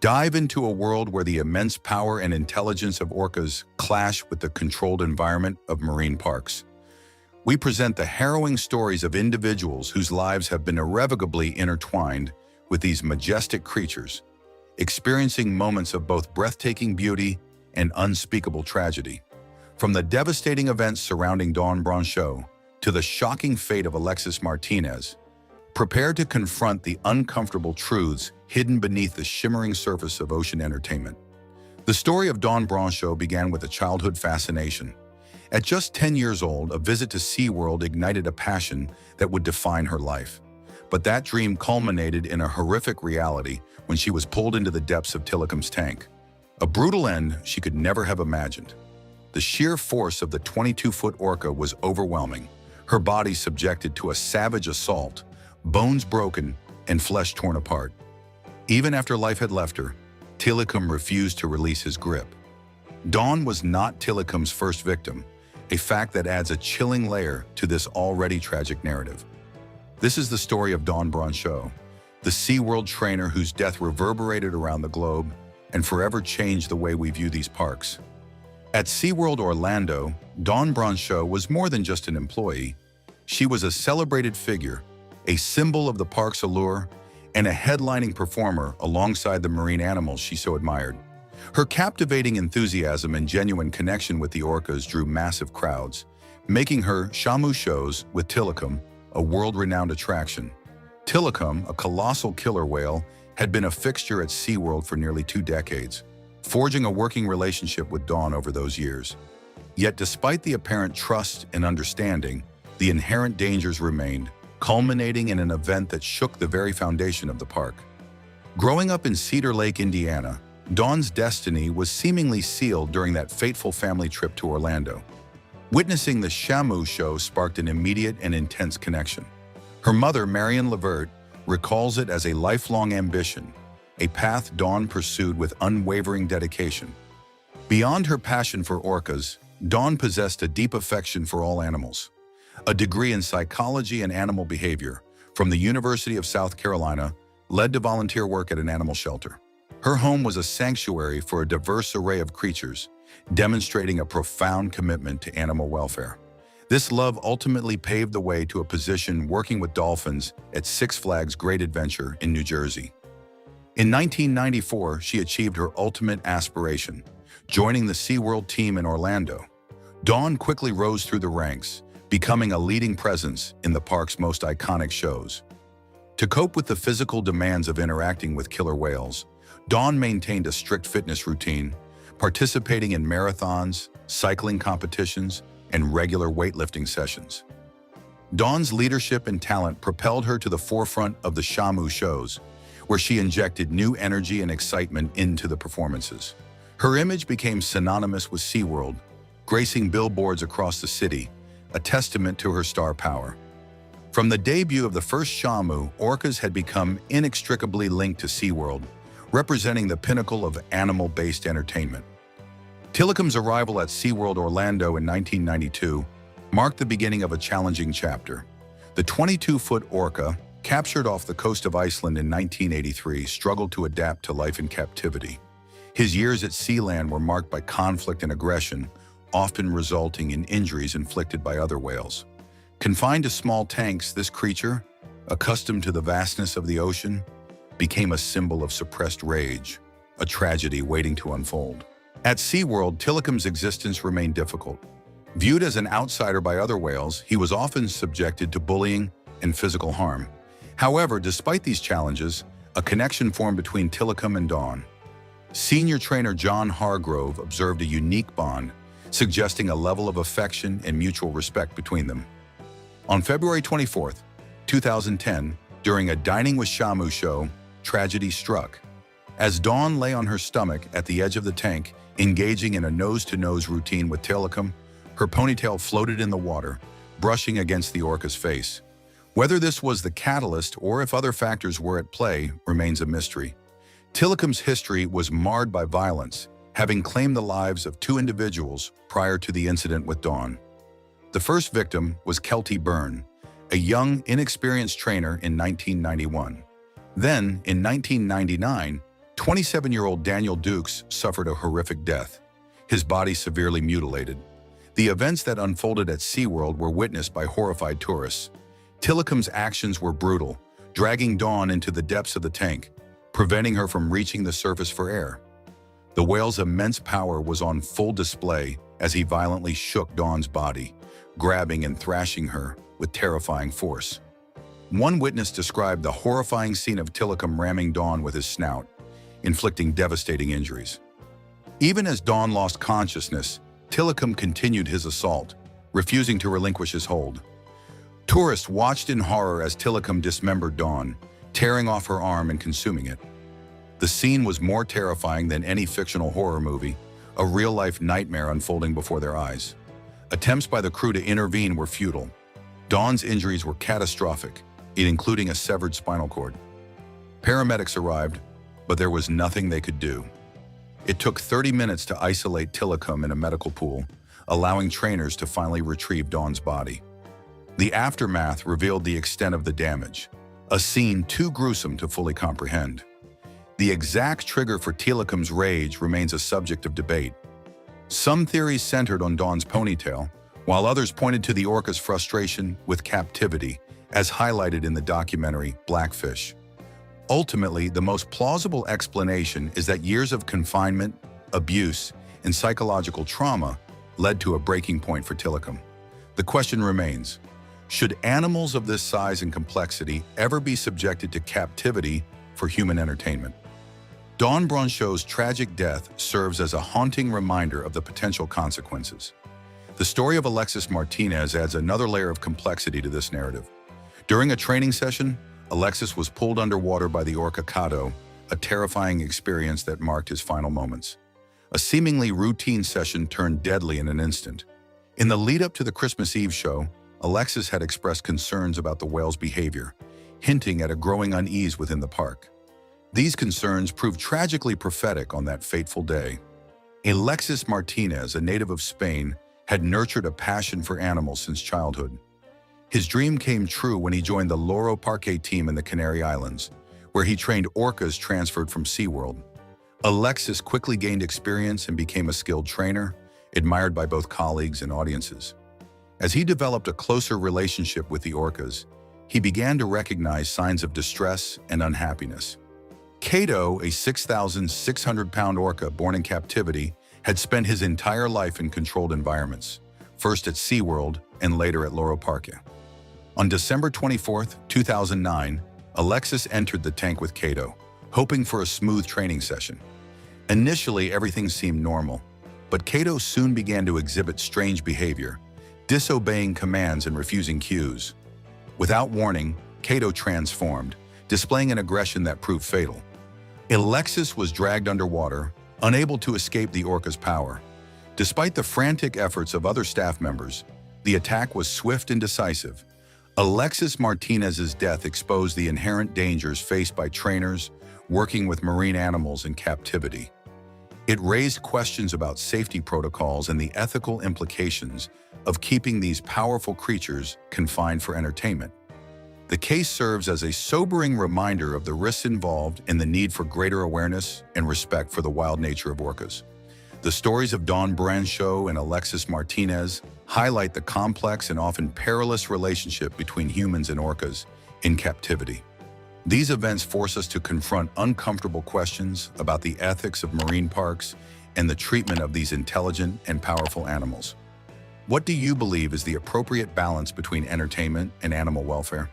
Dive into a world where the immense power and intelligence of orcas clash with the controlled environment of marine parks. We present the harrowing stories of individuals whose lives have been irrevocably intertwined with these majestic creatures, experiencing moments of both breathtaking beauty and unspeakable tragedy. From the devastating events surrounding Dawn Brancheau to the shocking fate of Alexis Martinez, prepare to confront the uncomfortable truths hidden beneath the shimmering surface of ocean entertainment. The story of Dawn Brancheau began with a childhood fascination. At just 10 years old, a visit to SeaWorld ignited a passion that would define her life. But that dream culminated in a horrific reality when she was pulled into the depths of Tilikum's tank. A brutal end she could never have imagined. The sheer force of the 22-foot orca was overwhelming, her body subjected to a savage assault, bones broken and flesh torn apart. Even after life had left her, Tilikum refused to release his grip. Dawn was not Tilikum's first victim, a fact that adds a chilling layer to this already tragic narrative. This is the story of Dawn Brancheau, the SeaWorld trainer whose death reverberated around the globe and forever changed the way we view these parks. At SeaWorld Orlando, Dawn Brancheau was more than just an employee. She was a celebrated figure, a symbol of the park's allure, and a headlining performer alongside the marine animals she so admired. Her captivating enthusiasm and genuine connection with the orcas drew massive crowds, making her shamu shows with Tilikum a world-renowned attraction. Tilikum, a colossal killer whale, had been a fixture at SeaWorld for nearly 2 decades, forging a working relationship with Dawn over those years. Yet despite the apparent trust and understanding, the inherent dangers remained, culminating in an event that shook the very foundation of the park. Growing up in Cedar Lake, Indiana, Dawn's destiny was seemingly sealed during that fateful family trip to Orlando. Witnessing the shamu show sparked an immediate and intense connection. Her mother, Marion Levert, recalls it as a lifelong ambition, a path Dawn pursued with unwavering dedication. Beyond her passion for orcas, Dawn possessed a deep affection for all animals. A degree in psychology and animal behavior from the University of South Carolina led to volunteer work at an animal shelter. Her home was a sanctuary for a diverse array of creatures, demonstrating a profound commitment to animal welfare. This love ultimately paved the way to a position working with dolphins at Six Flags Great Adventure in New Jersey. In 1994, she achieved her ultimate aspiration, joining the SeaWorld team in Orlando. Dawn quickly rose through the ranks, becoming a leading presence in the park's most iconic shows. To cope with the physical demands of interacting with killer whales, Dawn maintained a strict fitness routine, participating in marathons, cycling competitions, and regular weightlifting sessions. Dawn's leadership and talent propelled her to the forefront of the shamu shows, where she injected new energy and excitement into the performances. Her image became synonymous with SeaWorld, gracing billboards across the city, a testament to her star power. From the debut of the first shamu, orcas had become inextricably linked to SeaWorld, representing the pinnacle of animal-based entertainment. Tilikum's arrival at SeaWorld Orlando in 1992 marked the beginning of a challenging chapter. The 22-foot orca, captured off the coast of Iceland in 1983, struggled to adapt to life in captivity. His years at Sealand were marked by conflict and aggression, often resulting in injuries inflicted by other whales. Confined to small tanks, this creature, accustomed to the vastness of the ocean, became a symbol of suppressed rage, a tragedy waiting to unfold. At SeaWorld, Tilikum's existence remained difficult. Viewed as an outsider by other whales, he was often subjected to bullying and physical harm. However, despite these challenges, a connection formed between Tilikum and Dawn. Senior trainer John Hargrove observed a unique bond, suggesting a level of affection and mutual respect between them. On February 24, 2010, during a Dining with Shamu show, tragedy struck. As Dawn lay on her stomach at the edge of the tank, engaging in a nose-to-nose routine with Tilikum, her ponytail floated in the water, brushing against the orca's face. Whether this was the catalyst or if other factors were at play remains a mystery. Tilikum's history was marred by violence, having claimed the lives of 2 individuals prior to the incident with Dawn. The first victim was Kelty Byrne, a young, inexperienced trainer in 1991. Then, in 1999, 27-year-old Daniel Dukes suffered a horrific death, his body severely mutilated. The events that unfolded at SeaWorld were witnessed by horrified tourists. Tilikum's actions were brutal, dragging Dawn into the depths of the tank, preventing her from reaching the surface for air. The whale's immense power was on full display as he violently shook Dawn's body, grabbing and thrashing her with terrifying force. One witness described the horrifying scene of Tilikum ramming Dawn with his snout, inflicting devastating injuries. Even as Dawn lost consciousness, Tilikum continued his assault, refusing to relinquish his hold. Tourists watched in horror as Tilikum dismembered Dawn, tearing off her arm and consuming it. The scene was more terrifying than any fictional horror movie, a real-life nightmare unfolding before their eyes. Attempts by the crew to intervene were futile. Dawn's injuries were catastrophic, including a severed spinal cord. Paramedics arrived, but there was nothing they could do. It took 30 minutes to isolate Tilikum in a medical pool, allowing trainers to finally retrieve Dawn's body. The aftermath revealed the extent of the damage, a scene too gruesome to fully comprehend. The exact trigger for Tilikum's rage remains a subject of debate. Some theories centered on Dawn's ponytail, while others pointed to the orca's frustration with captivity, as highlighted in the documentary Blackfish. Ultimately, the most plausible explanation is that years of confinement, abuse, and psychological trauma led to a breaking point for Tilikum. The question remains, should animals of this size and complexity ever be subjected to captivity for human entertainment? Dawn Brancheau's tragic death serves as a haunting reminder of the potential consequences. The story of Alexis Martinez adds another layer of complexity to this narrative. During a training session, Alexis was pulled underwater by the orca Cato, a terrifying experience that marked his final moments. A seemingly routine session turned deadly in an instant. In the lead-up to the Christmas Eve show, Alexis had expressed concerns about the whale's behavior, hinting at a growing unease within the park. These concerns proved tragically prophetic on that fateful day. Alexis Martinez, a native of Spain, had nurtured a passion for animals since childhood. His dream came true when he joined the Loro Parque team in the Canary Islands, where he trained orcas transferred from SeaWorld. Alexis quickly gained experience and became a skilled trainer, admired by both colleagues and audiences. As he developed a closer relationship with the orcas, he began to recognize signs of distress and unhappiness. Cato, a 6,600-pound orca born in captivity, had spent his entire life in controlled environments, first at SeaWorld and later at Loro Parque. On December 24, 2009, Alexis entered the tank with Cato, hoping for a smooth training session. Initially, everything seemed normal, but Cato soon began to exhibit strange behavior, disobeying commands and refusing cues. Without warning, Cato transformed, displaying an aggression that proved fatal. Alexis was dragged underwater, unable to escape the orca's power. Despite the frantic efforts of other staff members, the attack was swift and decisive. Alexis Martinez's death exposed the inherent dangers faced by trainers working with marine animals in captivity. It raised questions about safety protocols and the ethical implications of keeping these powerful creatures confined for entertainment. The case serves as a sobering reminder of the risks involved and the need for greater awareness and respect for the wild nature of orcas. The stories of Dawn Brancheau and Alexis Martinez highlight the complex and often perilous relationship between humans and orcas in captivity. These events force us to confront uncomfortable questions about the ethics of marine parks and the treatment of these intelligent and powerful animals. What do you believe is the appropriate balance between entertainment and animal welfare?